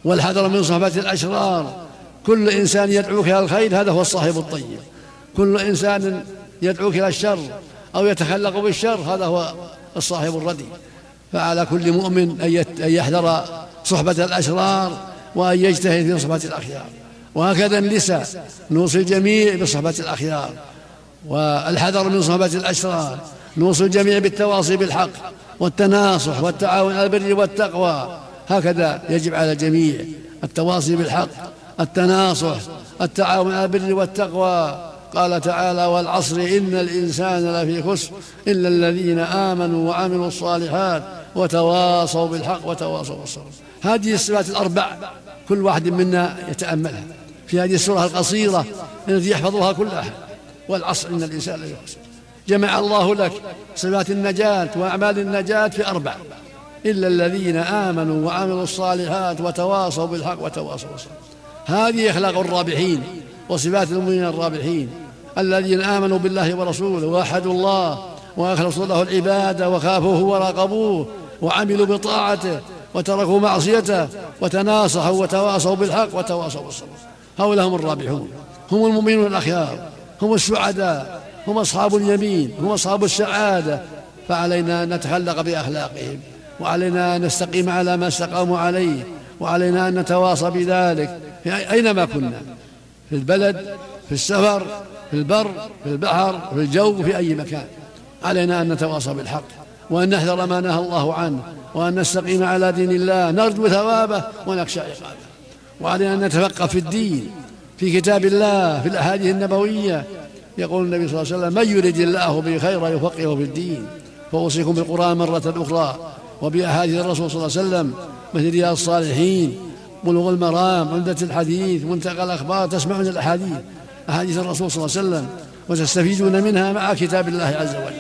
والحذر من صحبة الأشرار. كل إنسان يدعوك إلى الخير هذا هو الصاحب الطيب، كل إنسان يدعوك إلى الشر أو يتخلق بالشر هذا هو الصاحب الردي. فعلى كل مؤمن أن يحذر صحبة الأشرار وأن يجتهد في صحبة الأخيار. وهكذا النساء نوصي الجميع بصحبة الأخيار، والحذر من صحبة الأشرار. نوصي الجميع بالتواصي بالحق والتناصح والتعاون على البر والتقوى. هكذا يجب على الجميع التواصي بالحق، التناصح، التعاون على البر والتقوى. قال تعالى: والعصر إن الإنسان لفي خسر إلا الذين آمنوا وعملوا الصالحات وتواصوا بالحق وتواصوا بالصبر. هذه الصفات الأربع كل واحد منا يتأملها في هذه السورة القصيرة التي يحفظها كل أحد. والعصر إن الإنسان لفي خسر، جمع الله لك صفات النجاة وأعمال النجاة في أربع: إلا الذين آمنوا وعملوا الصالحات وتواصوا بالحق وتواصوا بالصبر. هذه أخلاق الرابحين وصفات المؤمنين الرابحين، الذين آمنوا بالله ورسوله ووحدوا الله وأخلصوا له العبادة وخافوه وراقبوه وعملوا بطاعته وتركوا معصيته وتناصحوا وتواصوا بالحق وتواصوا بالصبر. هؤلاء هم الرابحون، هم المؤمنون الأخيار، هم السعداء، هم أصحاب اليمين، هم أصحاب السعادة. فعلينا أن نتخلق بأخلاقهم، وعلينا أن نستقيم على ما استقاموا عليه، وعلينا أن نتواصى بذلك أينما كنا، في البلد، في السفر، في البر، في البحر، في الجو، في أي مكان. علينا أن نتواصى بالحق، وأن نحذر ما نهى الله عنه، وأن نستقيم على دين الله، نرجو ثوابه ونخشى عقابه. وعلينا أن نتفقه في الدين، في كتاب الله، في الأحاديث النبوية. يقول النبي صلى الله عليه وسلم: من يرد الله به خيرا يفقهه في الدين. فأوصيكم بالقرآن مرة أخرى وبأحاديث الرسول صلى الله عليه وسلم، مثل رياض الصالحين، بلوغ المرام، عمدة الحديث، منتقى الأخبار. تسمعون أحاديث الرسول صلى الله عليه وسلم وتستفيدون منها مع كتاب الله عز وجل.